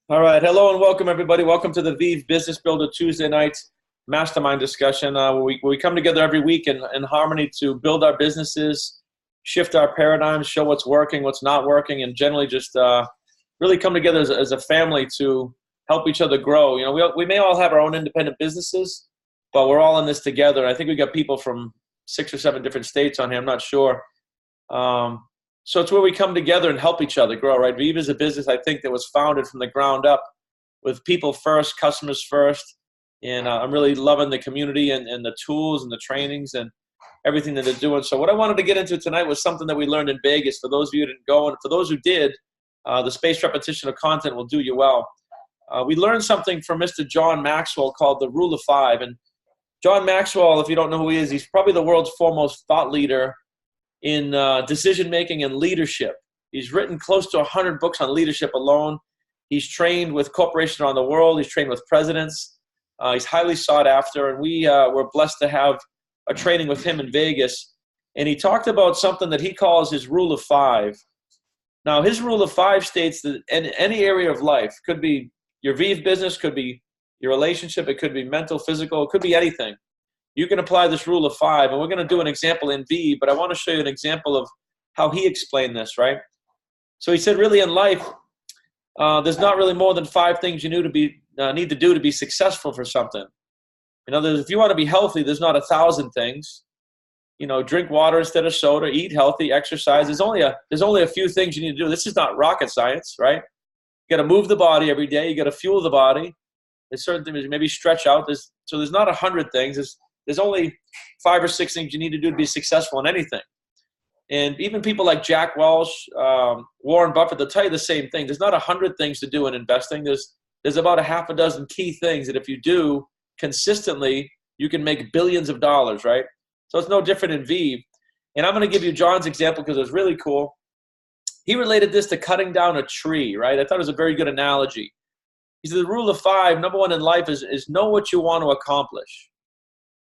All right. Hello and welcome, everybody. Welcome to the VIV Business Builder Tuesday night mastermind discussion, where we come together every week in harmony to build our businesses, shift our paradigms, show what's working, what's not working, and generally just really come together as a family to help each other grow. You know, we may all have our own independent businesses, but we're all in this together. I think we got people from 6 or 7 different states on here. I'm not sure. So it's where we come together and help each other grow, right? VIV is a business, I think, that was founded from the ground up with people first, customers first. And I'm really loving the community and the tools and the trainings and everything that they're doing. So what I wanted to get into tonight was something that we learned in Vegas. For those of you who didn't go, and for those who did, the spaced repetition of content will do you well. We learned something from Mr. John Maxwell called the Rule of Five. And John Maxwell, if you don't know who he is, he's probably the world's foremost thought leader in decision-making and leadership. He's written close to 100 books on leadership alone. He's trained with corporations around the world. He's trained with presidents. He's highly sought after, and we were blessed to have a training with him in Vegas. And he talked about something that he calls his Rule of Five. Now, his Rule of Five states that in any area of life, could be your VIV business, could be your relationship, it could be mental, physical, it could be anything. You can apply this Rule of Five, and we're going to do an example in VIV, but I want to show you an example of how he explained this, right? So he said, really in life, there's not really more than 5 things you need to do to be successful for something. In other words, if you want to be healthy, there's not 1,000 things. You know, drink water instead of soda, eat healthy, exercise. There's only a few things you need to do. This is not rocket science, right? You got to move the body every day. You got to fuel the body. There's certain things, maybe stretch out. So there's not 100 things. There's only 5 or 6 things you need to do to be successful in anything. And even people like Jack Welch, Warren Buffett, they'll tell you the same thing. There's not 100 things to do in investing. There's about a half a dozen key things that if you do consistently, you can make billions of dollars, right? So it's no different in VIV. And I'm going to give you John's example because it was really cool. He related this to cutting down a tree, right? I thought it was a very good analogy. He said the Rule of Five, number one in life is know what you want to accomplish.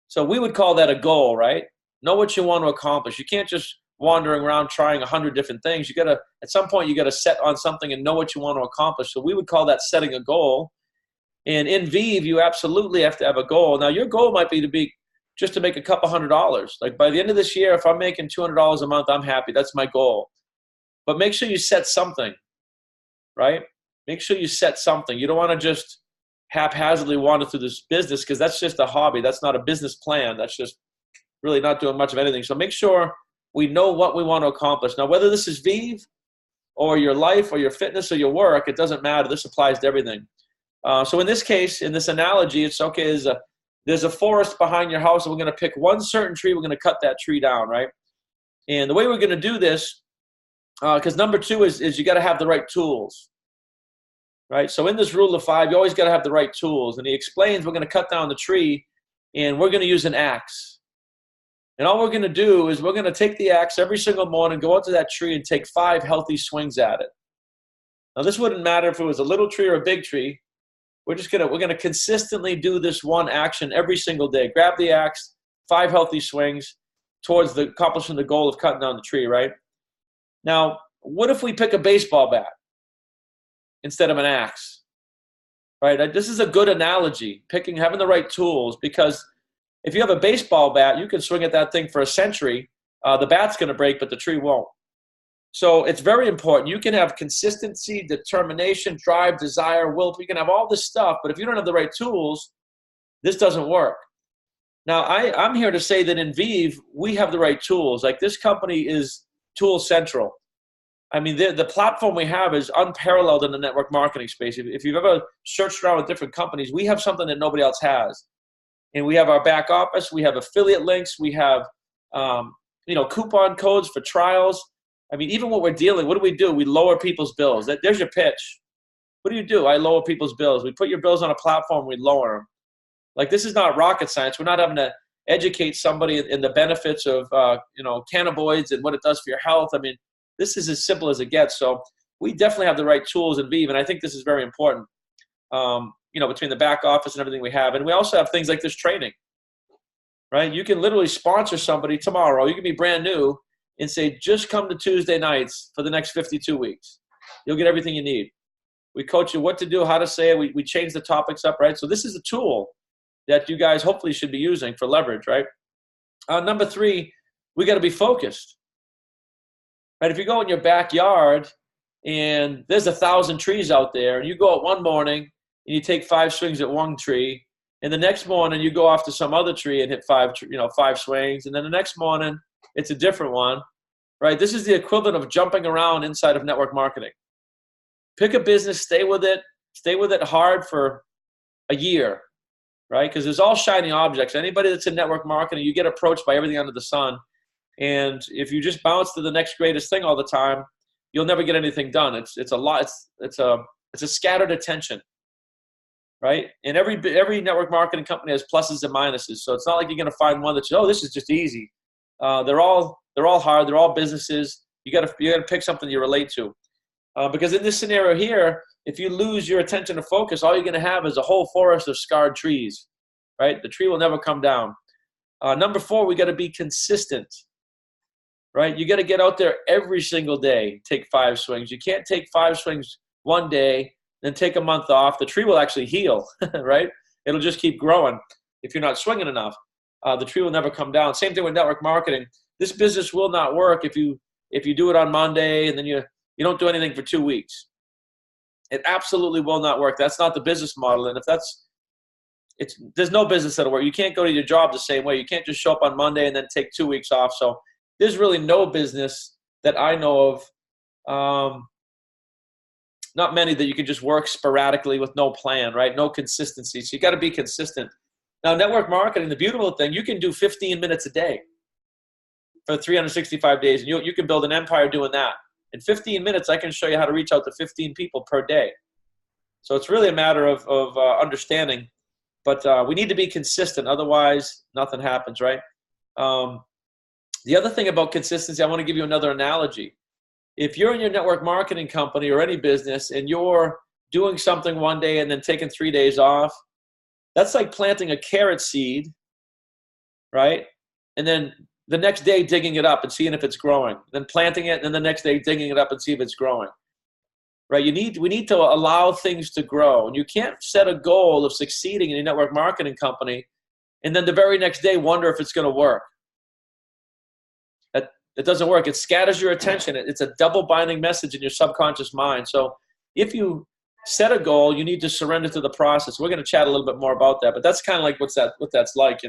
So we would call that a goal, right? Know what you want to accomplish. You can't just wandering around trying 100 different things. You got to, at some point, you got to set on something and know what you want to accomplish. So we would call that setting a goal. And in VIV, you absolutely have to have a goal. Now, your goal might be just to make a couple $100. Like by the end of this year, if I'm making $200 a month, I'm happy. That's my goal. But make sure you set something, right? Make sure you set something. You don't want to just haphazardly wander through this business because that's just a hobby. That's not a business plan. That's just really not doing much of anything. So make sure we know what we want to accomplish. Now, whether this is VIV or your life or your fitness or your work, it doesn't matter. This applies to everything. So in this case, in this analogy, it's okay. There's a forest behind your house, and we're going to pick one certain tree. We're going to cut that tree down, right? And the way we're going to do this, because number 2 is you got to have the right tools. Right? So in this Rule of Five, you always got to have the right tools. And he explains we're going to cut down the tree, and we're going to use an axe. And all we're going to do is we're going to take the axe every single morning, go out to that tree, and take 5 healthy swings at it. Now, this wouldn't matter if it was a little tree or a big tree. We're going to consistently do this one action every single day. Grab the axe, 5 healthy swings towards accomplishing the goal of cutting down the tree, right? Now, what if we pick a baseball bat instead of an axe, right? This is a good analogy, having the right tools, because if you have a baseball bat, you can swing at that thing for a century. The bat's going to break, but the tree won't. So it's very important. You can have consistency, determination, drive, desire, will. You can have all this stuff, but if you don't have the right tools, this doesn't work. Now, I'm here to say that in VIV, we have the right tools. Like this company is tool central. I mean, the platform we have is unparalleled in the network marketing space. If you've ever searched around with different companies, we have something that nobody else has. And we have our back office. We have affiliate links. We have, coupon codes for trials. I mean, even what do? We lower people's bills. There's your pitch. What do? I lower people's bills. We put your bills on a platform. We lower them. Like, this is not rocket science. We're not having to educate somebody in the benefits of, cannabinoids and what it does for your health. I mean, this is as simple as it gets. So we definitely have the right tools in VIV, and I think this is very important, between the back office and everything we have. And we also have things like this training, right? You can literally sponsor somebody tomorrow. You can be brand new and say, just come to Tuesday nights for the next 52 weeks. You'll get everything you need. We coach you what to do, how to say it. We change the topics up, right? So this is a tool that you guys hopefully should be using for leverage, right? Number 3, we got to be focused, right? If you go in your backyard and there's 1,000 trees out there, and you go out one morning and you take 5 swings at one tree, and the next morning you go off to some other tree and hit 5 swings, and then the next morning it's a different one, right? This is the equivalent of jumping around inside of network marketing. Pick a business, stay with it hard for a year, right? Because there's all shiny objects. Anybody that's in network marketing, you get approached by everything under the sun. And if you just bounce to the next greatest thing all the time, you'll never get anything done. It's a scattered attention, right? And every network marketing company has pluses and minuses. So it's not like you're going to find one that's, oh, this is just easy. They're all hard. They're all businesses. You got to pick something you relate to. Because in this scenario here, if you lose your attention to focus, all you're going to have is a whole forest of scarred trees, right? The tree will never come down. Number 4, we got to be consistent, right? You got to get out there every single day, take 5 swings. You can't take 5 swings one day, then take a month off. The tree will actually heal, right? It'll just keep growing if you're not swinging enough. The tree will never come down. Same thing with network marketing. This business will not work if you do it on Monday and then you don't do anything for 2 weeks. It absolutely will not work. That's not the business model. And there's no business that'll work. You can't go to your job the same way. You can't just show up on Monday and then take 2 weeks off. So there's really no business that I know of, not many, that you can just work sporadically with no plan, right? No consistency. So you got to be consistent. Now, network marketing, the beautiful thing, you can do 15 minutes a day for 365 days. And you can build an empire doing that. In 15 minutes, I can show you how to reach out to 15 people per day. So it's really a matter of understanding. But we need to be consistent. Otherwise, nothing happens, right? The other thing about consistency, I want to give you another analogy. If you're in your network marketing company or any business and you're doing something one day and then taking 3 days off, that's like planting a carrot seed, right? And then the next day digging it up and seeing if it's growing, then planting it, and then the next day digging it up and see if it's growing, right? We need to allow things to grow. And you can't set a goal of succeeding in a network marketing company and then the very next day wonder if it's going to work. It doesn't work. It scatters your attention. It's a double binding message in your subconscious mind. So if you set a goal, you need to surrender to the process. We're going to chat a little bit more about that, but that's kind of like what that's like,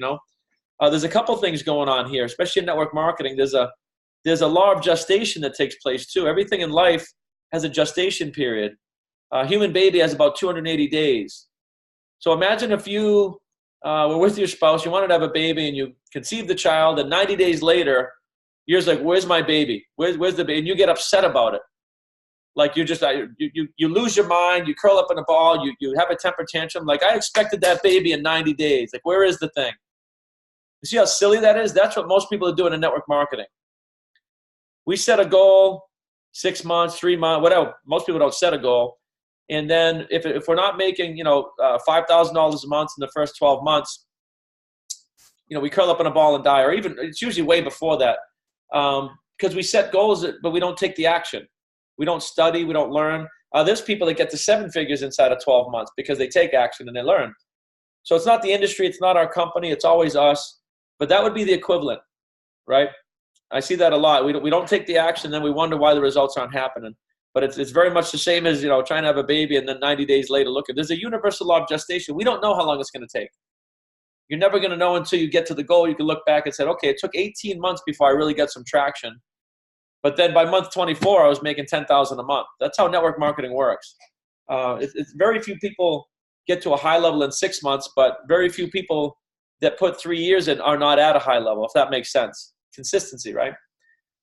There's a couple things going on here, especially in network marketing. There's a law of gestation that takes place too. Everything in life has a gestation period. A human baby has about 280 days. So imagine if you were with your spouse, you wanted to have a baby, and you conceived the child, and 90 days later, you're just like, where's my baby? Where's the baby? And you get upset about it. Like you lose your mind, you curl up in a ball, you have a temper tantrum. Like, I expected that baby in 90 days. Like, where is the thing? You see how silly that is? That's what most people are doing in network marketing. We set a goal, 6 months, 3 months, whatever. Most people don't set a goal. And then if we're not making, $5,000 a month in the first 12 months, we curl up in a ball and die, or even it's usually way before that. Because we set goals, but we don't take the action. We don't study, we don't learn. There's people that get to 7 figures inside of 12 months because they take action and they learn. So it's not the industry, it's not our company, it's always us. But that would be the equivalent, right? I see that a lot. We don't take the action, then we wonder why the results aren't happening. But it's very much the same as trying to have a baby and then 90 days later, there's a universal law of gestation. We don't know how long it's going to take. You're never going to know until you get to the goal. You can look back and say, okay, it took 18 months before I really got some traction. But then by month 24, I was making $10,000 a month. That's how network marketing works. It's very few people get to a high level in 6 months, but very few people that put 3 years in are not at a high level, if that makes sense. Consistency, right?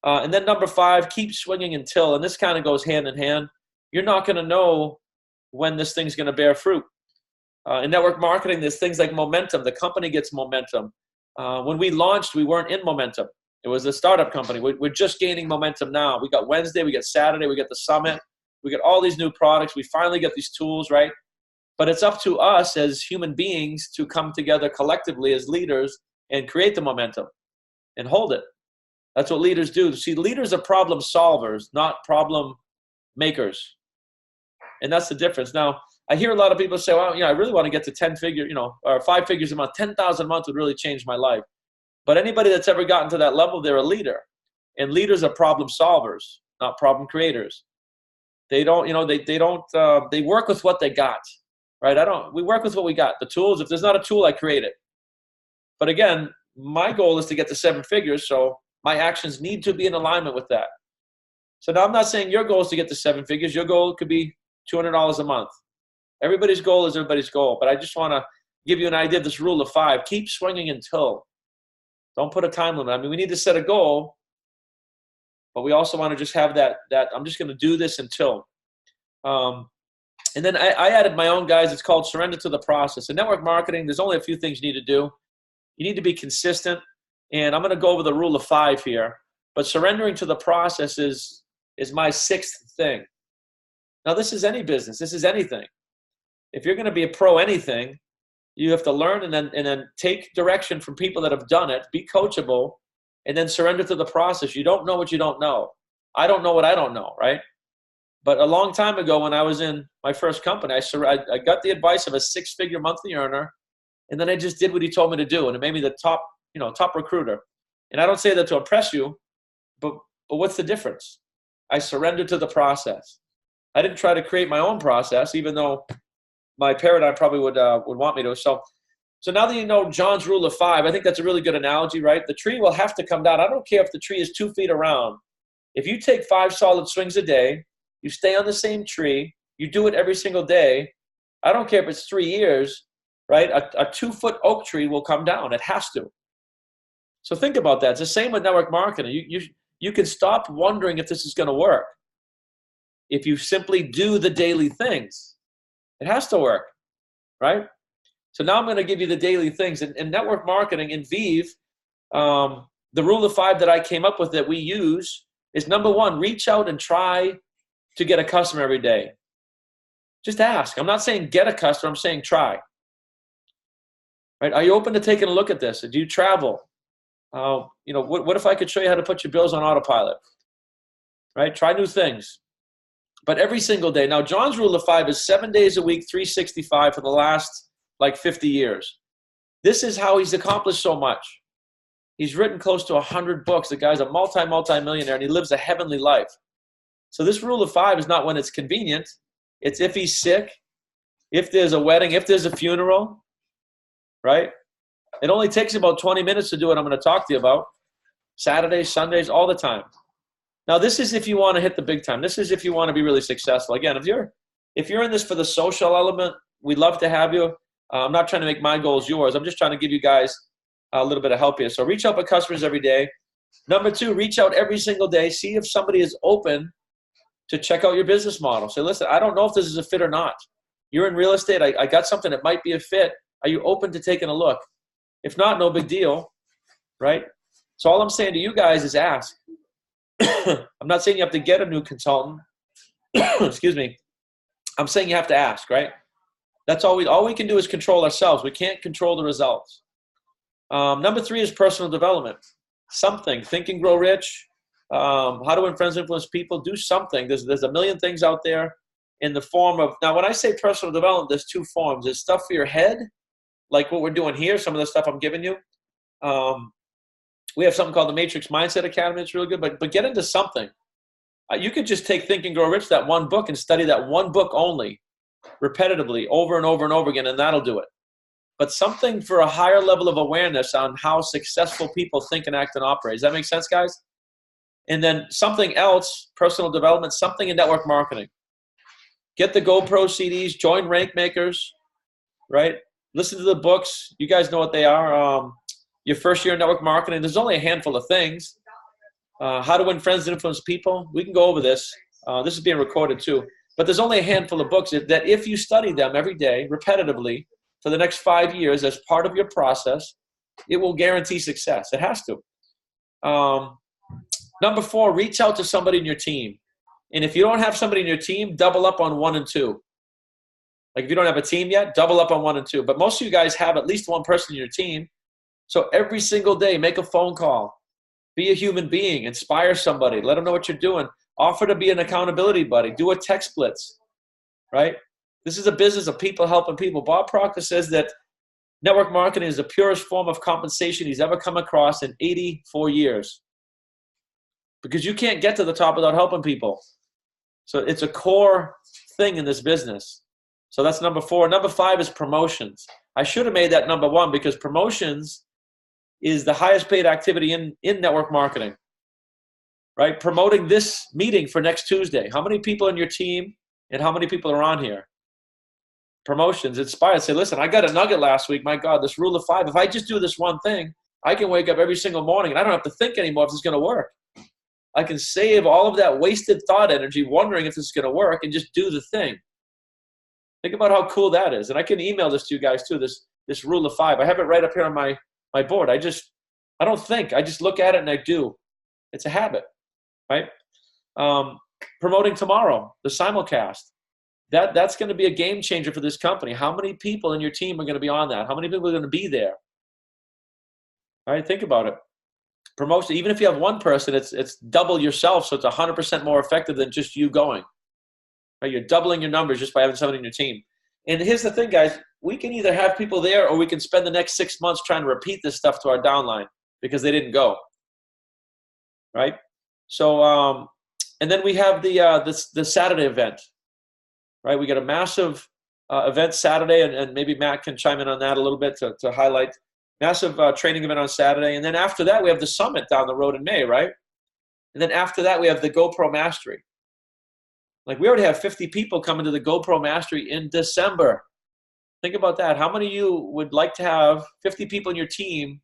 And then number 5, keep swinging until, and this kind of goes hand in hand, you're not going to know when this thing's going to bear fruit. In network marketing, there's things like momentum. The company gets momentum. When we launched, we weren't in momentum. It was a startup company. We're just gaining momentum now. We got Wednesday, we got Saturday, we got the summit. We got all these new products. We finally get these tools, right? But it's up to us as human beings to come together collectively as leaders and create the momentum and hold it. That's what leaders do. See, leaders are problem solvers, not problem makers. And that's the difference. Now, I hear a lot of people say, well, I really want to get to 10 figure, or 5 figures a month. 10,000 a month would really change my life. But anybody that's ever gotten to that level, they're a leader. And leaders are problem solvers, not problem creators. They don't, they work with what they got, right? We work with what we got. The tools, if there's not a tool, I create it. But again, my goal is to get to 7 figures, so my actions need to be in alignment with that. So now I'm not saying your goal is to get to 7 figures. Your goal could be $200 a month. Everybody's goal is everybody's goal. But I just want to give you an idea of this rule of 5. Keep swinging until. Don't put a time limit. I mean, we need to set a goal, but we also want to just have that I'm just going to do this until. And then I added my own, guys. It's called surrender to the process. In network marketing, there's only a few things you need to do. You need to be consistent. And I'm going to go over the rule of 5 here. But surrendering to the process is my 6th thing. Now, this is any business. This is anything. If you're going to be a pro anything, you have to learn and then take direction from people that have done it, be coachable, and then surrender to the process. You don't know what you don't know. I don't know what I don't know, right? But a long time ago when I was in my first company, I got the advice of a 6-figure monthly earner, and then I just did what he told me to do, and it made me the top recruiter. And I don't say that to impress you, but what's the difference? I surrendered to the process. I didn't try to create my own process, even though my paradigm probably would want me to. So now that you know John's rule of 5, I think that's a really good analogy, right? The tree will have to come down. I don't care if the tree is 2 feet around. If you take 5 solid swings a day, you stay on the same tree, you do it every single day, I don't care if it's 3 years, right? A 2-foot oak tree will come down. It has to. So think about that. It's the same with network marketing. You can stop wondering if this is going to work. If you simply do the daily things, it has to work, right? So now I'm going to give you the daily things. In network marketing, in VIV, the rule of 5 that I came up with that we use is, number 1, reach out and try to get a customer every day. Just ask. I'm not saying get a customer. I'm saying try. Right? Are you open to taking a look at this? Do you travel? What if I could show you how to put your bills on autopilot? Right? Try new things. But every single day. Now, John's rule of 5 is 7 days a week, 365 for the last 50 years. This is how he's accomplished so much. He's written close to 100 books. The guy's a multi-millionaire, and he lives a heavenly life. So this rule of 5 is not when it's convenient. It's if he's sick, if there's a wedding, if there's a funeral, right? It only takes about 20 minutes to do what I'm going to talk to you about. Saturdays, Sundays, all the time. Now, this is if you want to hit the big time. This is if you want to be really successful. Again, if you're in this for the social element, we'd love to have you. I'm not trying to make my goals yours. I'm just trying to give you guys a little bit of help here. So reach out to customers every day. Number 2, reach out every single day. See if somebody is open to check out your business model. Say, listen, I don't know if this is a fit or not. You're in real estate. I got something that might be a fit. Are you open to taking a look? If not, no big deal, right? So all I'm saying to you guys is ask. I'm not saying you have to get a new consultant. Excuse me. I'm saying you have to ask, right? That's all we can do is control ourselves. We can't control the results. Number 3 is personal development. Something. Think and Grow Rich. How to Win Friends, Influence People. Do something. There's a million things out there in the form of, now when I say personal development, there's 2 forms. There's stuff for your head, like what we're doing here, some of the stuff I'm giving you. We have something called the Matrix Mindset Academy. It's really good, but get into something. You could just take Think and Grow Rich, that one book, and study that one book only, repetitively, over and over and over again, and that'll do it. But something for a higher level of awareness on how successful people think and act and operate. Does that make sense, guys? And then something else, personal development, something in network marketing. Get the GoPro CDs, join Rank Makers, right? Listen to the books. You guys know what they are. Your first year in network marketing, there's only a handful of things. How to Win Friends and Influence People. We can go over this. This is being recorded too. But there's only a handful of books that if you study them every day, repetitively, for the next 5 years as part of your process, it will guarantee success. It has to. Number 4, reach out to somebody in your team. And if you don't have somebody in your team, double up on 1 and 2. Like if you don't have a team yet, double up on 1 and 2. But most of you guys have at least one person in your team. So every single day, make a phone call. Be a human being. Inspire somebody. Let them know what you're doing. Offer to be an accountability buddy. Do a text blitz. right? This is a business of people helping people. Bob Proctor says that network marketing is the purest form of compensation he's ever come across in 84 years. Because you can't get to the top without helping people. So it's a core thing in this business. So that's number 4. Number 5 is promotions. I should have made that number 1 because promotions is the highest paid activity in network marketing, right? Promoting this meeting for next Tuesday. How many people in your team and how many people are on here? Promotions, inspired. Say, listen, I got a nugget last week. My God, this rule of 5. If I just do this one thing, I can wake up every single morning and I don't have to think anymore if it's going to work. I can save all of that wasted thought energy wondering if this is going to work and just do the thing. Think about how cool that is. And I can email this to you guys too, this rule of 5. I have it right up here on my board. I don't think. I just look at it and I do. It's a habit, right? Promoting tomorrow, the simulcast. That's going to be a game changer for this company. How many people in your team are going to be on that? How many people are going to be there? All right, think about it. Promotion, even if you have one person, it's double yourself, so it's 100% more effective than just you going. Right? You're doubling your numbers just by having somebody in your team. And here's the thing, guys. We can either have people there or we can spend the next 6 months trying to repeat this stuff to our downline because they didn't go. Right? So, and then we have the Saturday event. Right? We got a massive event Saturday, and maybe Matt can chime in on that a little bit to highlight. Massive training event on Saturday. And then after that, we have the summit down the road in May, right? And then after that, we have the GoPro Mastery. Like we already have 50 people coming to the GoPro Mastery in December. Think about that. How many of you would like to have 50 people in your team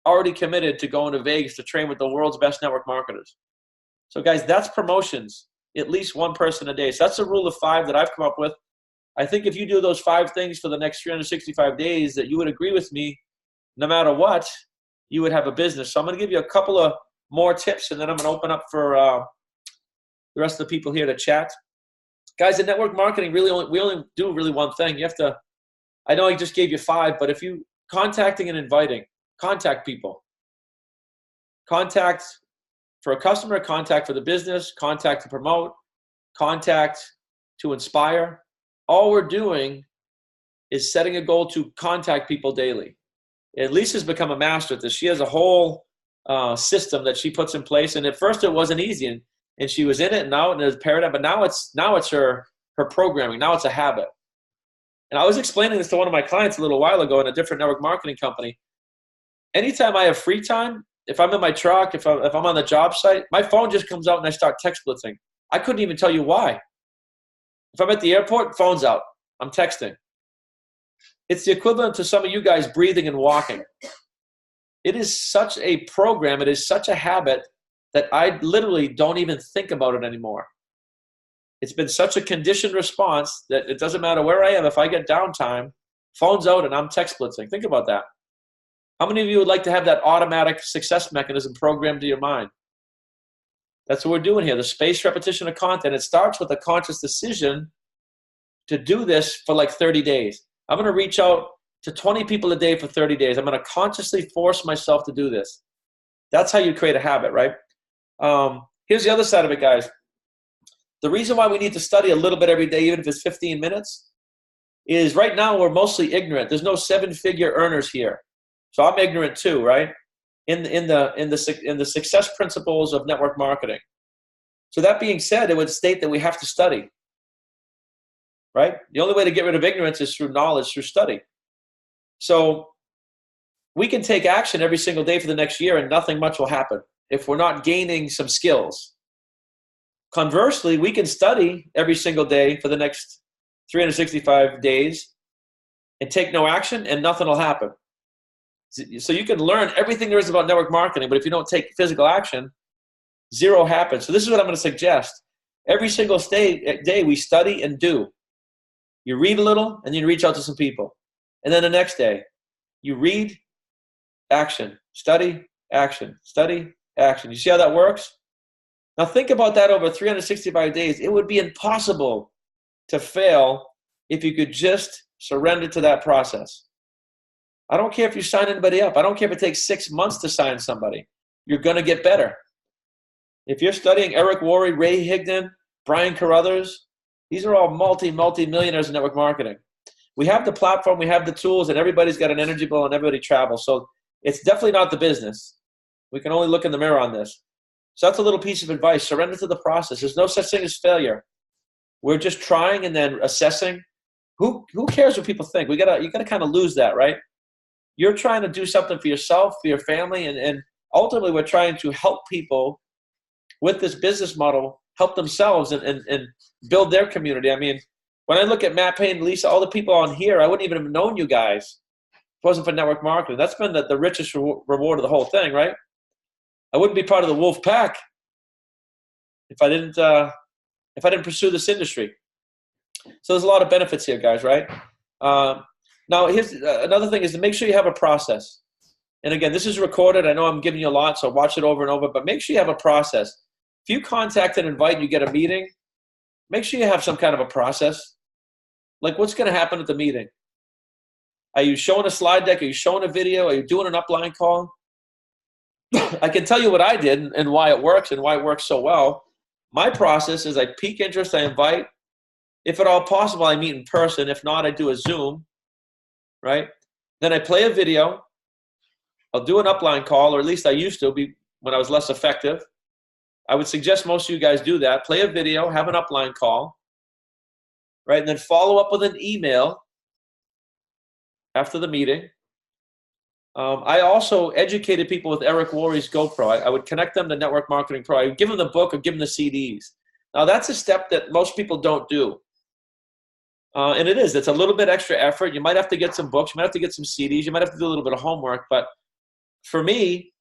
already committed to going to Vegas to train with the world's best network marketers? So guys, that's promotions. At least one person a day. So that's a rule of 5 that I've come up with. I think if you do those 5 things for the next 365 days, that you would agree with me, no matter what, you would have a business. So I'm going to give you a couple of more tips, and then I'm going to open up for the rest of the people here to chat. Guys, in network marketing, we only do really one thing. You have to, I know I just gave you 5, but if you contacting and inviting, contact people. Contact for a customer, contact for the business, contact to promote, contact to inspire. All we're doing is setting a goal to contact people daily. And Lisa's become a master at this. She has a whole system that she puts in place. And at first it wasn't easy, and she was in it, and now it's a paradigm. But now it's her programming. Now it's a habit. And I was explaining this to one of my clients a little while ago in a different network marketing company. Anytime I have free time, if I'm in my truck, if I'm on the job site, my phone just comes out and I start text blitzing. I couldn't even tell you why. If I'm at the airport, phone's out. I'm texting. It's the equivalent to some of you guys breathing and walking. It is such a program, it is such a habit that I literally don't even think about it anymore. It's been such a conditioned response that it doesn't matter where I am. If I get downtime, phone's out and I'm text blitzing. Think about that. How many of you would like to have that automatic success mechanism programmed to your mind? That's what we're doing here, the spaced repetition of content. It starts with a conscious decision to do this for like 30 days. I'm going to reach out to 20 people a day for 30 days. I'm going to consciously force myself to do this. That's how you create a habit, right? Here's the other side of it, guys. The reason why we need to study a little bit every day, even if it's 15 minutes, is right now we're mostly ignorant. There's no 7-figure earners here. So I'm ignorant too, right? In the success principles of network marketing. So that being said, it would state that we have to study, right? The only way to get rid of ignorance is through knowledge, through study. So we can take action every single day for the next year and nothing much will happen if we're not gaining some skills. Conversely, we can study every single day for the next 365 days and take no action and nothing will happen. So you can learn everything there is about network marketing, but if you don't take physical action, zero happens. So this is what I'm going to suggest. Every single day we study and do. You read a little and you reach out to some people. And then the next day, you read, action, study, action, study, action. You see how that works? Now think about that over 365 days. It would be impossible to fail if you could just surrender to that process. I don't care if you sign anybody up. I don't care if it takes 6 months to sign somebody. You're going to get better. If you're studying Eric Worre, Ray Higdon, Brian Carruthers, These are all multi-millionaires in network marketing. We have the platform, we have the tools, and everybody's got an energy bill and everybody travels. So it's definitely not the business. We can only look in the mirror on this. So that's a little piece of advice. Surrender to the process. There's no such thing as failure. We're just trying and then assessing. Who cares what people think? You gotta kind of lose that, right? You're trying to do something for yourself, for your family, and ultimately we're trying to help people with this business model, help themselves and build their community. I mean, when I look at Matt Payne, Lisa, all the people on here, I wouldn't even have known you guys if it wasn't for network marketing. That's been the richest reward of the whole thing, right? I wouldn't be part of the wolf pack if I didn't pursue this industry. So there's a lot of benefits here, guys, right? Now, here's another thing is to make sure you have a process. And again, this is recorded. I know I'm giving you a lot, so watch it over and over, but make sure you have a process. If you contact and invite and you get a meeting, make sure you have some kind of a process. Like, what's going to happen at the meeting? Are you showing a slide deck? Are you showing a video? Are you doing an upline call? I can tell you what I did and why it works and why it works so well. My process is I pique interest, I invite. If at all possible, I meet in person. If not, I do a Zoom, right? Then I play a video. I'll do an upline call, or at least I used to be when I was less effective. I would suggest most of you guys do that. Play a video, have an upline call, right? And then follow up with an email after the meeting. I also educated people with Eric Worre's GoPro. I would connect them to Network Marketing Pro. I would give them the book or give them the CDs. Now, that's a step that most people don't do. And it's a little bit extra effort. You might have to get some books. You might have to get some CDs. You might have to do a little bit of homework. But for me,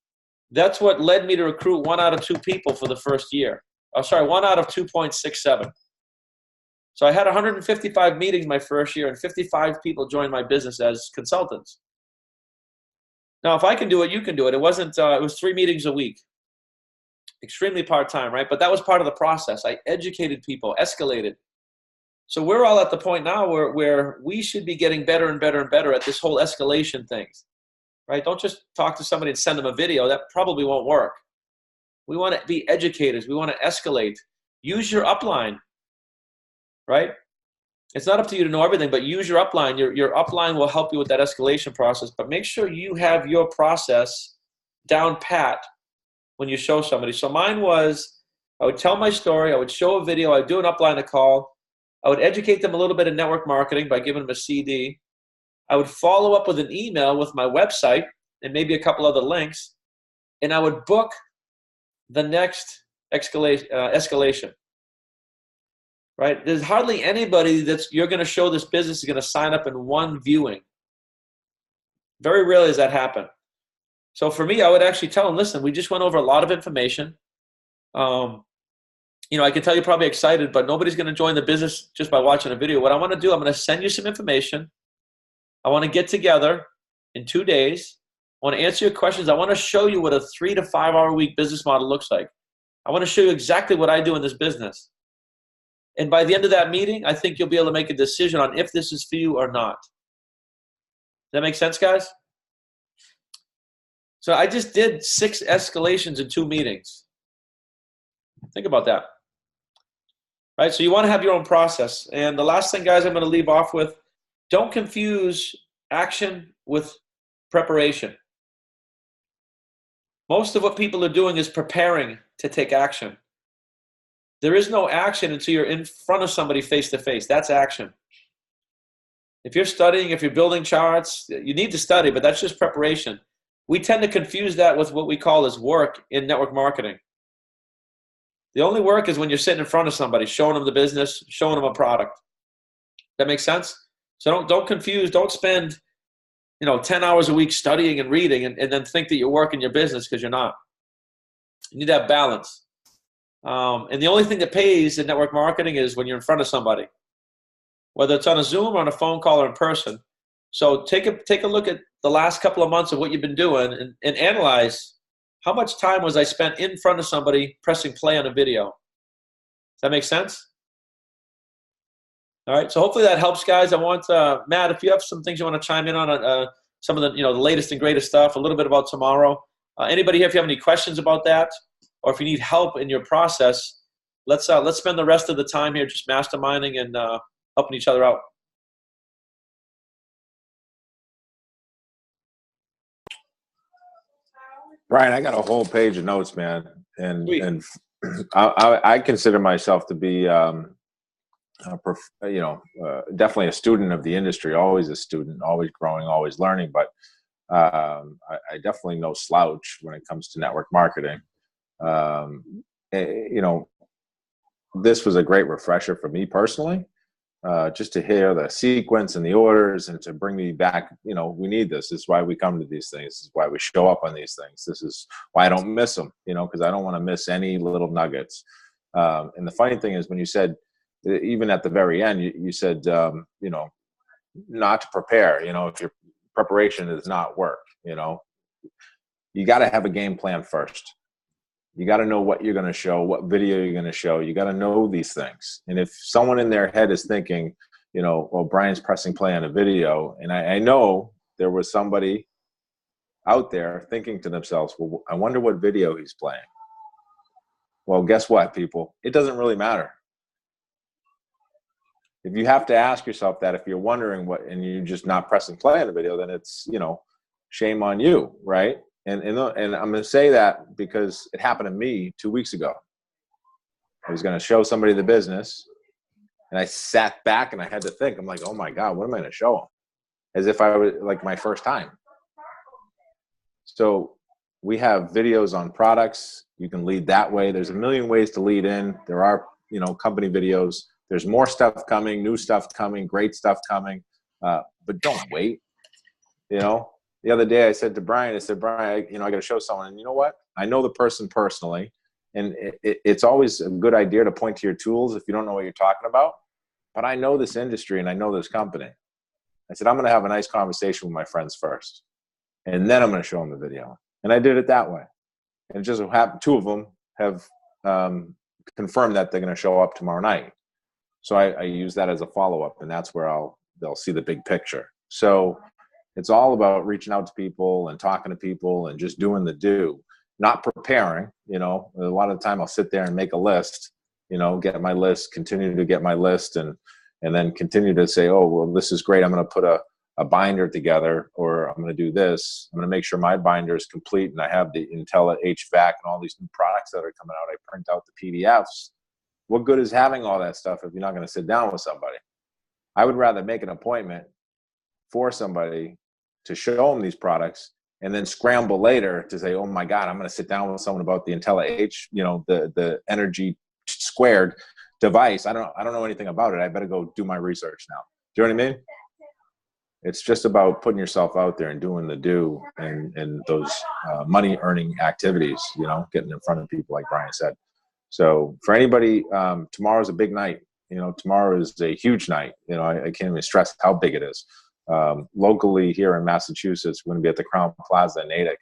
that's what led me to recruit 1 out of 2 people for the first year. 1 out of 2.67. So I had 155 meetings my first year, and 55 people joined my business as consultants. Now, if I can do it, you can do it. It was 3 meetings a week. Extremely part-time, right? But that was part of the process. I educated people, escalated. So we're all at the point now where we should be getting better and better and better at this whole escalation things, right? Don't just talk to somebody and send them a video. That probably won't work. We want to be educators. We want to escalate. Use your upline, right? It's not up to you to know everything, but use your upline. Your upline will help you with that escalation process, but make sure you have your process down pat when you show somebody. So mine was, I would tell my story, I would show a video, I would do an upline a call, I would educate them a little bit in network marketing by giving them a CD. I would follow up with an email with my website and maybe a couple other links, and I would book the next escalation. Right? There's hardly anybody you're going to show this business is going to sign up in one viewing. Very rarely does that happen. So for me, I would actually tell them, listen, we just went over a lot of information. I can tell you're probably excited, but nobody's going to join the business just by watching a video. What I want to do, I'm going to send you some information. I want to get together in 2 days. I want to answer your questions. I want to show you what a 3 to 5 hour a week business model looks like. I want to show you exactly what I do in this business. And by the end of that meeting, I think you'll be able to make a decision on if this is for you or not. Does that make sense, guys? So I just did 6 escalations in 2 meetings. Think about that. Right? So you want to have your own process. And the last thing, guys, I'm going to leave off with, don't confuse action with preparation. Most of what people are doing is preparing to take action. There is no action until you're in front of somebody face to face. That's action. If you're studying, if you're building charts, you need to study, but that's just preparation. We tend to confuse that with what we call as work in network marketing. The only work is when you're sitting in front of somebody, showing them the business, showing them a product. That makes sense? So don't confuse, don't spend 10 hours a week studying and reading and then think that you're working your business, because you're not. You need to have balance. And the only thing that pays in network marketing is when you're in front of somebody, whether it's on a Zoom or on a phone call or in person. So take a look at the last couple of months of what you've been doing and analyze how much time was I spent in front of somebody pressing play on a video. Does that make sense? All right. So hopefully that helps, guys. I want Matt, if you have some things you want to chime in on some of the the latest and greatest stuff, a little bit about tomorrow. Anybody here, if you have any questions about that, or if you need help in your process, let's spend the rest of the time here just masterminding and helping each other out. Brian, I got a whole page of notes, man, Sweet. and I consider myself to be, definitely a student of the industry. Always a student, always growing, always learning. But I definitely no slouch when it comes to network marketing. This was a great refresher for me personally. Just to hear the sequence and the orders and to bring me back, we need this. This is why we come to these things. This is why we show up on these things. This is why I don't miss them, because I don't want to miss any little nuggets. And the funny thing is when you said, even at the very end, you said, not to prepare, if your preparation does not work, you got to have a game plan first. You got to know what you're going to show, what video you're going to show. You got to know these things. And if someone in their head is thinking, well, Brian's pressing play on a video, and I know there was somebody out there thinking to themselves, well, I wonder what video he's playing. Well, guess what, people? It doesn't really matter. If you have to ask yourself that, if you're wondering what, and you're just not pressing play on the video, then it's, shame on you, right? And I'm going to say that because it happened to me 2 weeks ago. I was going to show somebody the business, and I sat back and I had to think. I'm like, oh my God, what am I going to show them? As if I was like my first time. So we have videos on products. You can lead that way. There's a million ways to lead in. There are, company videos. There's more stuff coming, new stuff coming, great stuff coming. But don't wait, The other day I said to Brian, Brian, I got to show someone. And you know what? I know the person personally. And it's always a good idea to point to your tools if you don't know what you're talking about. But I know this industry and I know this company. I said, I'm going to have a nice conversation with my friends first. And then I'm going to show them the video. And I did it that way. And it just happened, two of them have confirmed that they're going to show up tomorrow night. So I use that as a follow-up. And that's where they'll see the big picture. So it's all about reaching out to people and talking to people and just doing the do, not preparing. A lot of the time I'll sit there and make a list, get my list, continue to get my list, and then continue to say, oh, well, this is great. I'm going to put a binder together, or I'm going to do this. I'm going to make sure my binder is complete and I have the Intel HVAC and all these new products that are coming out. I print out the PDFs. What good is having all that stuff if you're not going to sit down with somebody? I would rather make an appointment for somebody to show them these products and then scramble later to say, oh my God, I'm going to sit down with someone about the Intel the energy squared device. I don't know anything about it. I better go do my research now. Do you know what I mean? It's just about putting yourself out there and doing the do and those money earning activities, getting in front of people like Brian said. So for anybody, tomorrow's a big night. Tomorrow is a huge night. I can't even stress how big it is. Locally here in Massachusetts, we're going to be at the Crown Plaza in Natick,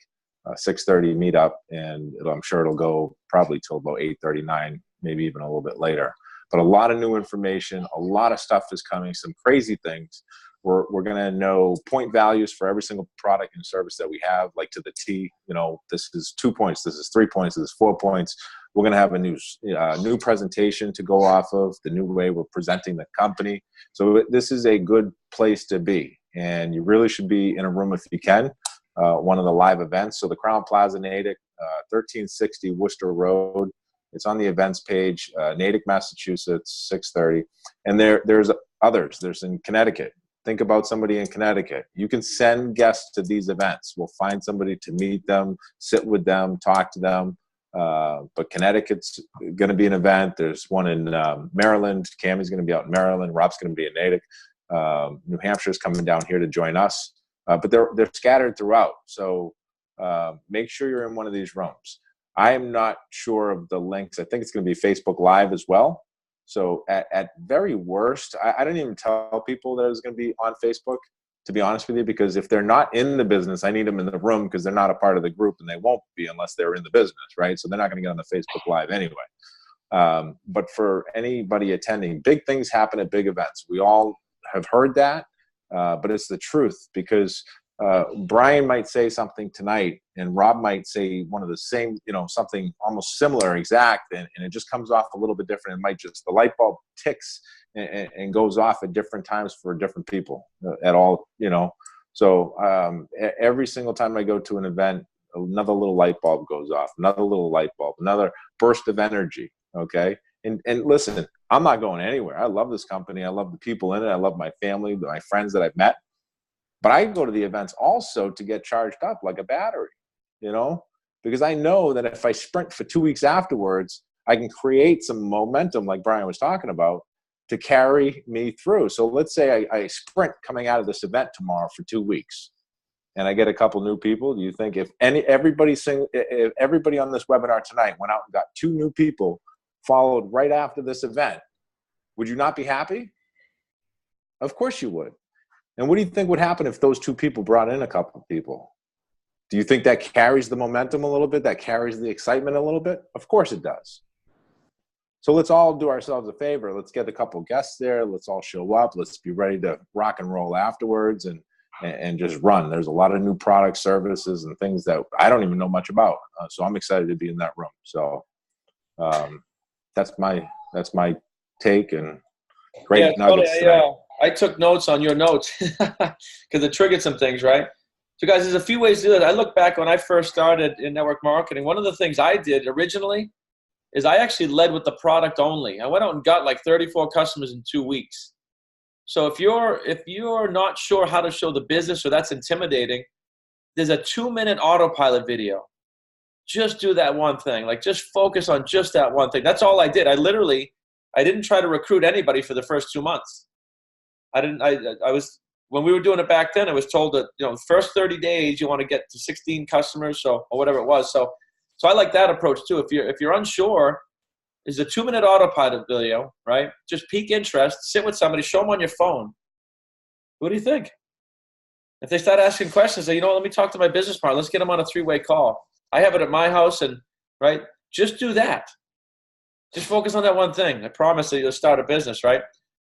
6:30 meetup, and I'm sure it'll go probably till about 8:39, maybe even a little bit later. But a lot of new information, a lot of stuff is coming, some crazy things. We're going to know point values for every single product and service that we have, like to the T. This is 2 points, this is 3 points, this is 4 points. We're going to have a new presentation to go off of, the new way we're presenting the company. So this is a good place to be, and you really should be in a room if you can. One of the live events. So the Crown Plaza, Natick, 1360 Worcester Road. It's on the events page, Natick, Massachusetts, 6:30. And there's others. There's in Connecticut. Think about somebody in Connecticut. You can send guests to these events. We'll find somebody to meet them, sit with them, talk to them. But Connecticut's going to be an event. There's one in Maryland. Cammy's going to be out in Maryland. Rob's going to be in Natick. New Hampshire's coming down here to join us. But they're scattered throughout. So make sure you're in one of these rooms. I am not sure of the links. I think it's going to be Facebook Live as well. So at very worst, I didn't even tell people that it was going to be on Facebook, to be honest with you, because if they're not in the business, I need them in the room because they're not a part of the group, and they won't be unless they're in the business, right? So they're not going to get on the Facebook Live anyway. But for anybody attending, big things happen at big events. We all have heard that, but it's the truth, because Brian might say something tonight and Rob might say one of the same, something almost similar, exact, and it just comes off a little bit different. It might just, the light bulb ticks and goes off at different times for different people at all, So every single time I go to an event, another little light bulb goes off, another little light bulb, another burst of energy. Okay. And listen, I'm not going anywhere. I love this company. I love the people in it. I love my family, my friends that I've met. But I go to the events also to get charged up like a battery, because I know that if I sprint for 2 weeks afterwards, I can create some momentum like Brian was talking about to carry me through. So let's say I sprint coming out of this event tomorrow for 2 weeks and I get a couple new people. Do you think if everybody on this webinar tonight went out and got 2 new people followed right after this event, would you not be happy? Of course you would. And what do you think would happen if those 2 people brought in a couple of people? Do you think that carries the momentum a little bit? That carries the excitement a little bit? Of course it does. So let's all do ourselves a favor. Let's get a couple guests there. Let's all show up. Let's be ready to rock and roll afterwards and just run. There's a lot of new products, services, and things that I don't even know much about. So I'm excited to be in that room. So that's my take, and great nuggets tonight. I took notes on your notes because it triggered some things, right? So guys, there's a few ways to do it. I look back when I first started in network marketing. One of the things I did originally is I actually led with the product only. I went out and got like 34 customers in 2 weeks. So if you're not sure how to show the business or that's intimidating, there's a 2-minute autopilot video. Just do that one thing. Like just focus on just that one thing. That's all I did. I didn't try to recruit anybody for the first 2 months. When we were doing it back then, I was told that, first 30 days, you want to get to 16 customers, or whatever it was. So I like that approach too. If you're unsure, there's a 2-minute autopilot video, right? Just pique interest, sit with somebody, show them on your phone. What do you think? If they start asking questions, say, let me talk to my business partner. Let's get them on a 3-way call. I have it at my house, and right, just do that. Just focus on that one thing. I promise that you'll start a business, right?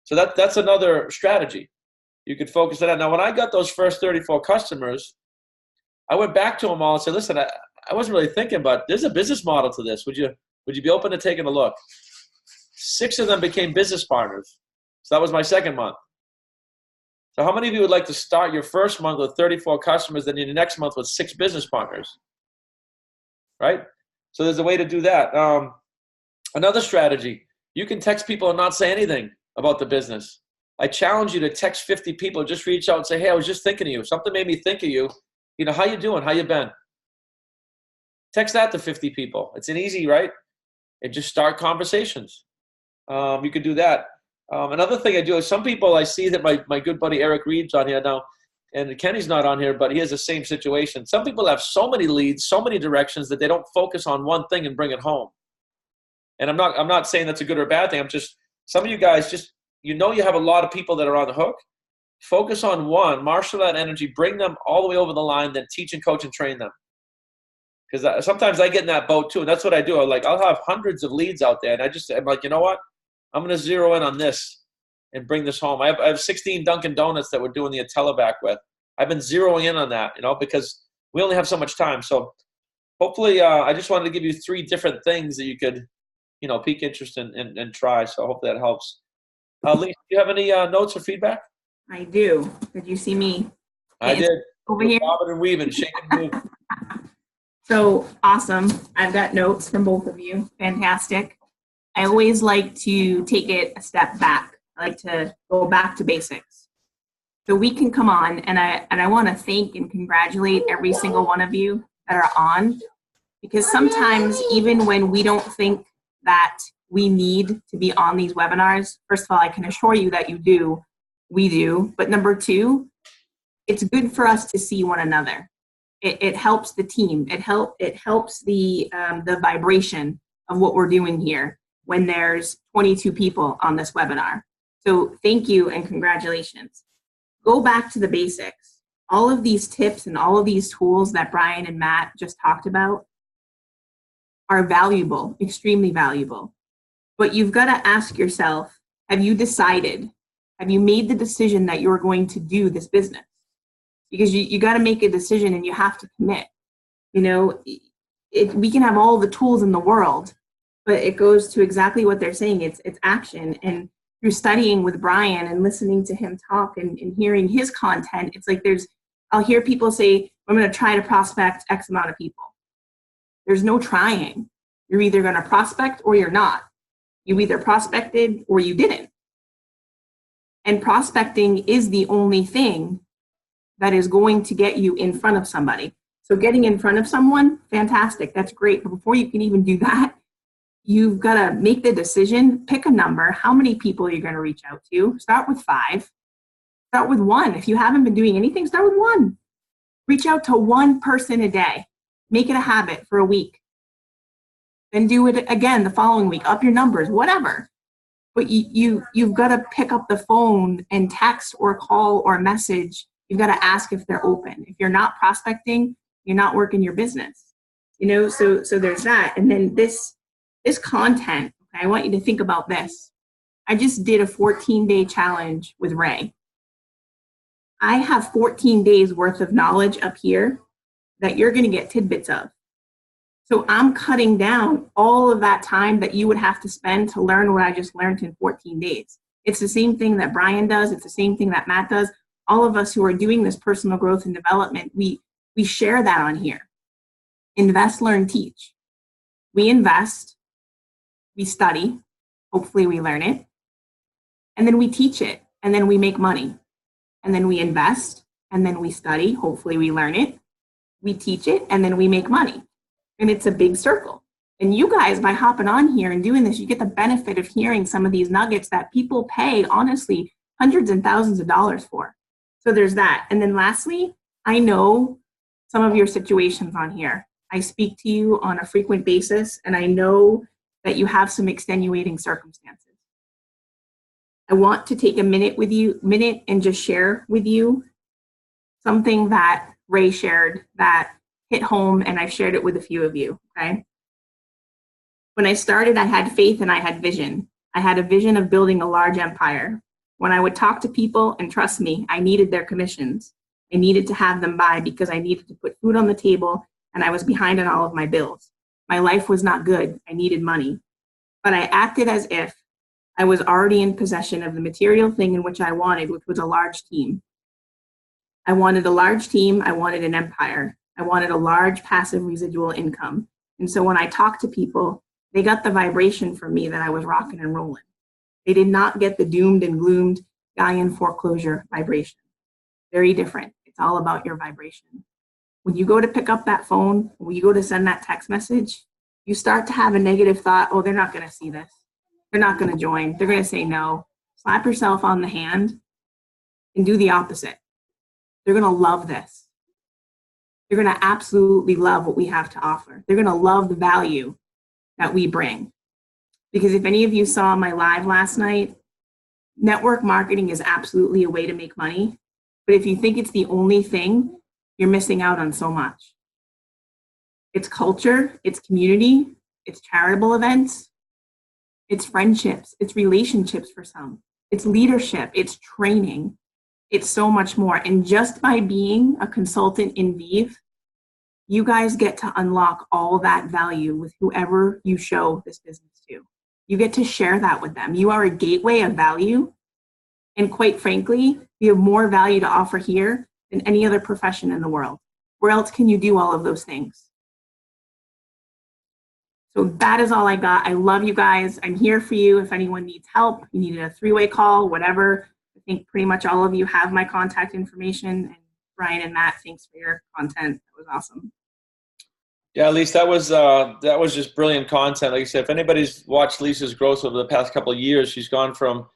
So that's another strategy. You could focus on that. Now, when I got those first 34 customers, I went back to them all and said, listen, I wasn't really thinking, but there's a business model to this. Would you be open to taking a look? 6 of them became business partners. So that was my second month. So how many of you would like to start your first month with 34 customers, then your next month with 6 business partners? Right? So there's a way to do that. Another strategy, you can text people and not say anything about the business. I challenge you to text 50 people, just reach out and say, hey, I was just thinking of you. Something made me think of you. How you doing? How you been? Text that to 50 people. It's an easy, right? And just start conversations. You could do that. Another thing I do is some people, I see that my good buddy Eric Reed's on here now, and Kenny's not on here, but he has the same situation. Some people have so many leads, so many directions that they don't focus on one thing and bring it home. And I'm not saying that's a good or a bad thing. I'm just, some of you guys just, you have a lot of people that are on the hook. Focus on one, marshal that energy, bring them all the way over the line, then teach and coach and train them. Because sometimes I get in that boat too, and that's what I do. I'll have hundreds of leads out there, and I'm like, you know what? I'm going to zero in on this and bring this home. I have 16 Dunkin' Donuts that we're doing the Teleback with. I've been zeroing in on that, because we only have so much time. So hopefully, I just wanted to give you 3 different things that you could, pique interest and try. So hopefully that helps. Lisa, do you have any notes or feedback? I do. Did you see me? I did. Over here. Bobbing and weaving, shaking and moving. So awesome. I've got notes from both of you. Fantastic. I always like to take it a step back. I like to go back to basics. So we can come on, and I want to thank and congratulate every single one of you that are on, because sometimes even when we don't think that we need to be on these webinars, first of all, I can assure you that we do. But number 2, it's good for us to see one another. It helps the team. It helps the vibration of what we're doing here when there's 22 people on this webinar. So thank you and congratulations. Go back to the basics. All of these tips and all of these tools that Brian and Matt just talked about are valuable, extremely valuable. But you've got to ask yourself, have you made the decision that you're going to do this business? because you got to make a decision and you have to commit. You know, we can have all the tools in the world, but it goes to exactly what they're saying. It's action. And through studying with Brian and listening to him talk and hearing his content, it's like I'll hear people say, I'm going to try to prospect X amount of people. There's no trying. You're either going to prospect or you're not. You either prospected or you didn't. And prospecting is the only thing that is going to get you in front of somebody. So getting in front of someone, fantastic, that's great. But before you can even do that, you've got to make the decision, pick a number, how many people you're going to reach out to. Start with 5. Start with 1. If you haven't been doing anything, start with 1. Reach out to 1 person a day. Make it a habit for a week. Then do it again the following week. Up your numbers, whatever. But you've got to pick up the phone and text or call or message. You've got to ask if they're open. If you're not prospecting, you're not working your business. You know, so there's that. And then this content, okay, I want you to think about this. I just did a 14-day challenge with Ray. I have 14 days worth of knowledge up here that you're going to get tidbits of. So I'm cutting down all of that time that you would have to spend to learn what I just learned in 14 days. It's the same thing that Brian does. It's the same thing that Matt does. All of us who are doing this personal growth and development, we share that on here. Invest, learn, teach. We invest, we study, hopefully we learn it, and then we teach it, and then we make money. And then we invest, and then we study, hopefully we learn it, we teach it, and then we make money. And it's a big circle. And you guys, by hopping on here and doing this, you get the benefit of hearing some of these nuggets that people pay, honestly, hundreds and thousands of dollars for. So there's that. And then lastly, I know some of your situations on here. I speak to you on a frequent basis, and I know that you have some extenuating circumstances. I want to take a minute and just share with you something that Ray shared that hit home, and I've shared it with a few of you, okay? When I started, I had faith and I had vision. I had a vision of building a large empire. When I would talk to people, and trust me, I needed their commissions. I needed to have them buy because I needed to put food on the table, and I was behind on all of my bills. My life was not good. I needed money. But I acted as if I was already in possession of the material thing in which I wanted, which was a large team. I wanted a large team. I wanted an empire. I wanted a large passive residual income. And so when I talked to people, they got the vibration from me that I was rocking and rolling. They did not get the doomed and gloomed guy in foreclosure vibration. Very different. It's all about your vibration. When you go to pick up that phone, when you go to send that text message, you start to have a negative thought, oh, they're not going to see this. They're not going to join. They're going to say no. Slap yourself on the hand and do the opposite. They're going to love this. They're going to absolutely love what we have to offer. They're going to love the value that we bring. Because if any of you saw my live last night, network marketing is absolutely a way to make money. But if you think it's the only thing, you're missing out on so much. It's culture, it's community, it's charitable events, it's friendships, it's relationships for some, it's leadership, it's training, it's so much more. And just by being a consultant in VIV, you guys get to unlock all that value with whoever you show this business to. You get to share that with them. You are a gateway of value. And quite frankly, we have more value to offer here than any other profession in the world. Where else can you do all of those things? So that is all I got. I love you guys. I'm here for you if anyone needs help. You need a 3-way call, whatever. I think pretty much all of you have my contact information. And Brian and Matt, thanks for your content. That was awesome. Yeah, Lisa, that was just brilliant content. Like I said, if anybody's watched Lisa's growth over the past couple of years, she's gone from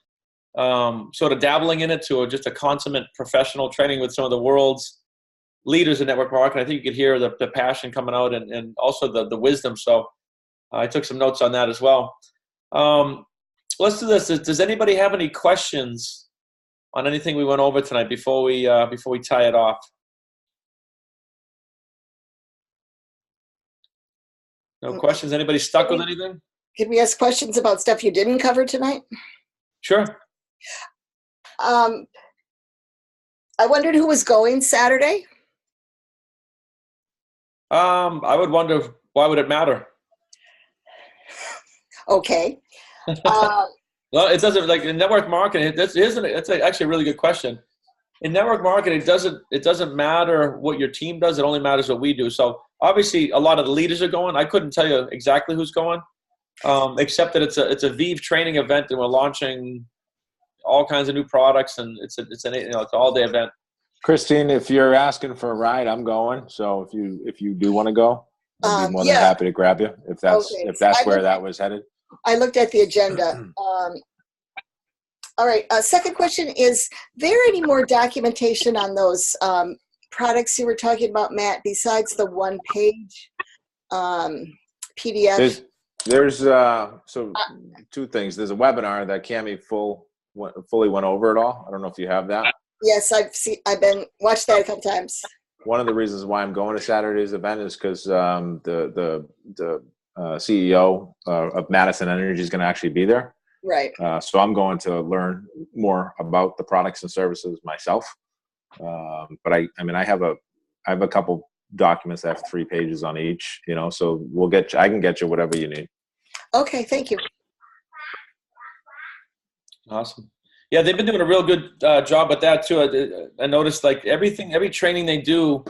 sort of dabbling in it to just a consummate professional, training with some of the world's leaders in network marketing. I think you could hear the passion coming out and also the wisdom. So I took some notes on that as well. Let's do this. Does anybody have any questions on anything we went over tonight before we tie it off? No questions? Anybody stuck with anything? Can we ask questions about stuff you didn't cover tonight? Sure. I wondered who was going Saturday. I would wonder, why would it matter? Okay. Well, it doesn't, like in network marketing, that's actually a really good question. In network marketing, it doesn't matter what your team does. It only matters what we do. So obviously a lot of the leaders are going. I couldn't tell you exactly who's going, except that it's a VIV training event and we're launching all kinds of new products, and it's an all day event. Christine, if you're asking for a ride, I'm going. So if you do want to go, I'd be more than happy to grab you if that's where that was headed. I looked at the agenda. All right. Second question, is there any more documentation on those products you were talking about, Matt, besides the one page PDF? There's so two things. There's a webinar that Cammie fully went over it all. I don't know if you have that. Yes, I've been watched that a couple times. One of the reasons why I'm going to Saturday's event is because the CEO of Madison Energy is going to actually be there. Right. So I'm going to learn more about the products and services myself. But I have a couple documents that have 3 pages on each. So I can get you whatever you need. Okay, thank you. Awesome. Yeah, they've been doing a real good job with that too. I noticed like every training they do,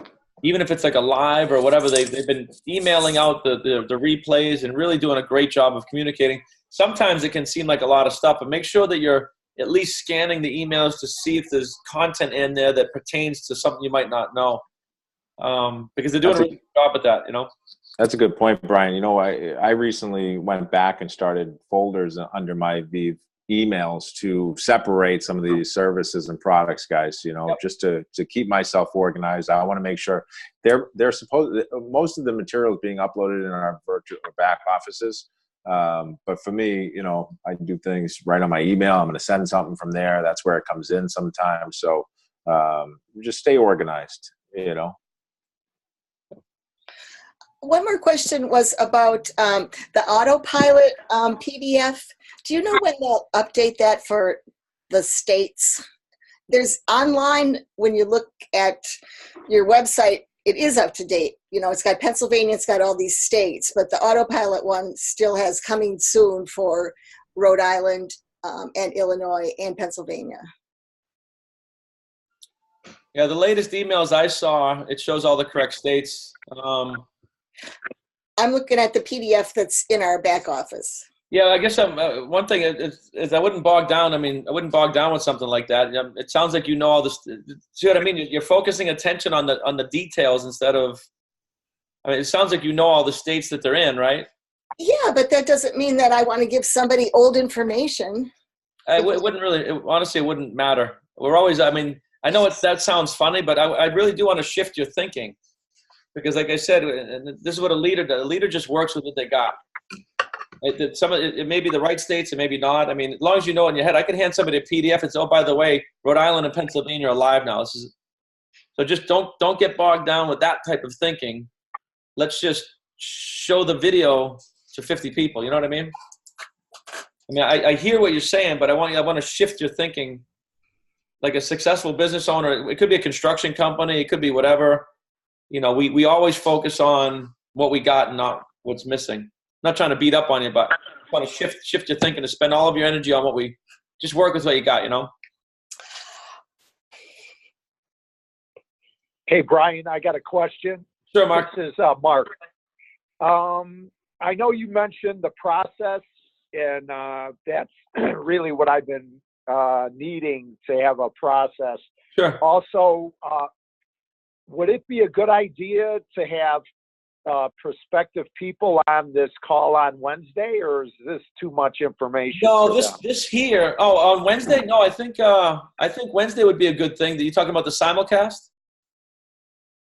even if it's like a live or whatever, they've been emailing out the replays and really doing a great job of communicating. Sometimes it can seem like a lot of stuff, but make sure that you're at least scanning the emails to see if there's content in there that pertains to something you might not know. Because they're doing a really good job at that, That's a good point, Brian. I recently went back and started folders under my VIV emails to separate some of these services and products, guys, Yep. just to keep myself organized. I want to make sure most of the material is being uploaded in our virtual back offices. But for me, I do things right on my email. I'm going to send something from there. That's where it comes in sometimes. So just stay organized, One more question was about the autopilot PDF. Do you know when they'll update that for the states? There's online, when you look at your website, it is up to date. It's got Pennsylvania, it's got all these states, but the autopilot one still has coming soon for Rhode Island and Illinois and Pennsylvania. Yeah, the latest emails I saw, it shows all the correct states. I'm looking at the PDF that's in our back office. Yeah, I guess one thing is I wouldn't bog down. I wouldn't bog down with something like that. It sounds like all this. See what I mean? You're focusing attention on the details instead of. It sounds like all the states that they're in, right? Yeah, but that doesn't mean that I want to give somebody old information. It wouldn't really. Honestly, it wouldn't matter. We're always. I know that sounds funny, but I really do want to shift your thinking, because, like I said, and this is what a leader just works with what they got. It may be the right states, it may be not. As long as you know in your head, I can hand somebody a PDF and say, oh, by the way, Rhode Island and Pennsylvania are live now. So just don't get bogged down with that type of thinking. Let's just show the video to 50 people. You know what I mean? I hear what you're saying, but I want to shift your thinking. Like a successful business owner, it could be a construction company, it could be whatever. We always focus on what we got and not what's missing. I'm not trying to beat up on you, but I want to shift your thinking to spend all of your energy on just work with what you got, Hey, Brian, I got a question. Sure, Mark. This is Mark. I know you mentioned the process, and that's really what I've been needing, to have a process. Sure. Also, would it be a good idea to have prospective people on this call on Wednesday, or is this too much information? No, this here. Oh, on Wednesday? No, I think Wednesday would be a good thing. Are you talking about the simulcast?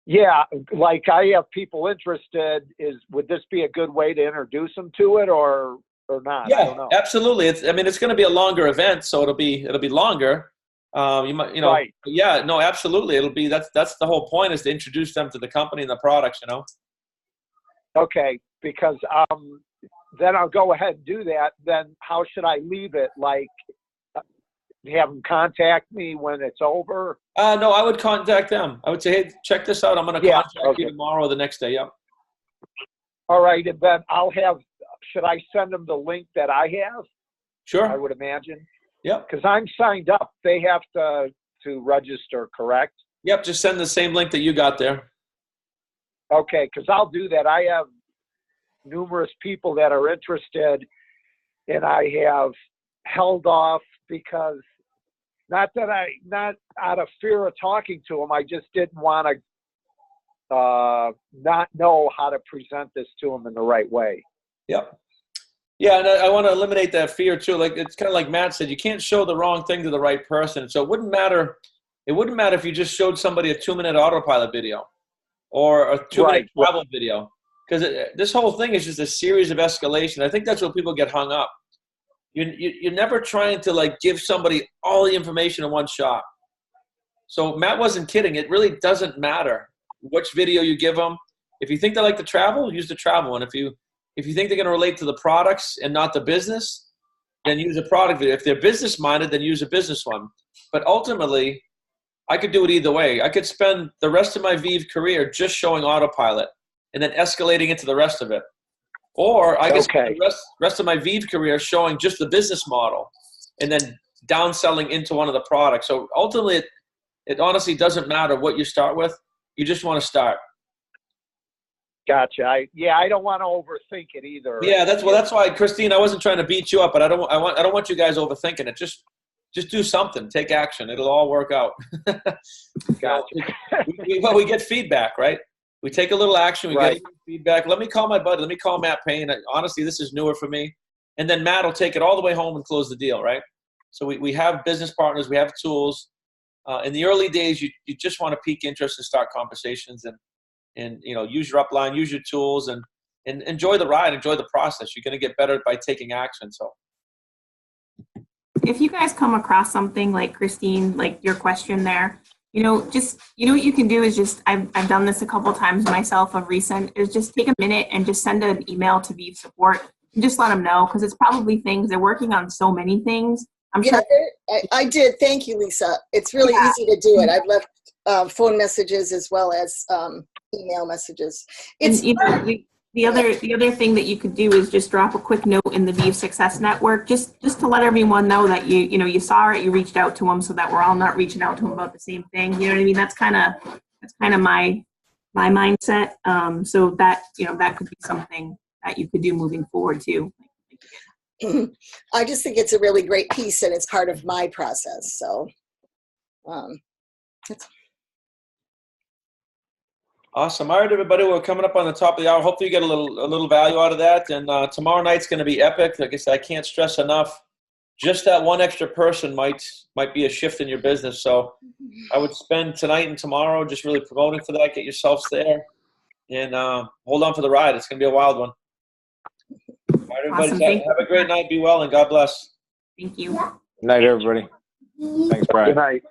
Yeah, like I have people interested. Would this be a good way to introduce them to it, or not? Yeah, I don't know. Absolutely. It's going to be a longer event, so it'll be longer. You might, Right. Yeah, no, absolutely. It'll be that's the whole point, is to introduce them to the company and the products. Okay, because then I'll go ahead and do that. Then how should I leave it? Like, have them contact me when it's over? No, I would contact them. I would say, hey, check this out. I'm going to contact you tomorrow or the next day. Yep. All right, and then should I send them the link that I have? Sure. I would imagine. Yep. Because I'm signed up. They have to register, correct? Yep, just send the same link that you got there. Okay, because I'll do that. I have numerous people that are interested, and I have held off because not out of fear of talking to them, I just didn't want to not know how to present this to them in the right way. Yep. Yeah, and I want to eliminate that fear too. Like, it's kind of like Matt said, you can't show the wrong thing to the right person. So it wouldn't matter if you just showed somebody a 2-minute autopilot video or a 2-minute travel video, because this whole thing is just a series of escalation. I think that's where people get hung up. You're never trying to like give somebody all the information in one shot. So Matt wasn't kidding. It really doesn't matter which video you give them. If you think they like to travel, use the travel one. If you think they're going to relate to the products and not the business, then use a product video. If they're business minded, then use a business one. But ultimately, I could do it either way. I could spend the rest of my VIV career just showing autopilot and then escalating into the rest of it. Or I could spend the rest of my VIV career showing just the business model and then downselling into one of the products. So ultimately, it honestly doesn't matter what you start with. You just want to start. Gotcha. I don't want to overthink it either. Yeah, that's why, Christine, I wasn't trying to beat you up, but I don't want you guys overthinking it. Just do something. Take action. It'll all work out. Gotcha. we get feedback, right? We take a little action. We get feedback. Let me call my buddy. Let me call Matt Payne. Honestly, this is newer for me. And then Matt will take it all the way home and close the deal, right? So we have business partners. We have tools. In the early days, you just want to pique interest and start conversations and use your upline, use your tools, and enjoy the ride, enjoy the process. You're going to get better by taking action. So if you guys come across something like Christine, like your question there, what you can do is just, I've done this a couple of times myself of recent, is just take a minute and just send an email to VIV support and just let them know, because it's probably things, they're working on so many things. I'm sure. I did. Thank you, Lisa. It's really easy to do it. I've left phone messages as well as email messages. It's the other thing that you could do is just drop a quick note in the VIV Success Network, just to let everyone know that you saw it, you reached out to them, so that we're all not reaching out to them about the same thing. You know what I mean? That's kind of my mindset. So that that could be something that you could do moving forward too. I just think it's a really great piece, and it's part of my process. So, awesome. All right, everybody, we're coming up on the top of the hour. Hopefully you get a little value out of that. And tomorrow night's going to be epic. Like I said, I can't stress enough. Just that one extra person might be a shift in your business. So I would spend tonight and tomorrow just really promoting for that. Get yourselves there and hold on for the ride. It's going to be a wild one. All right, everybody. Awesome. Have a great night. Be well, and God bless. Thank you. Good night, everybody. Thanks, Brian. Good night.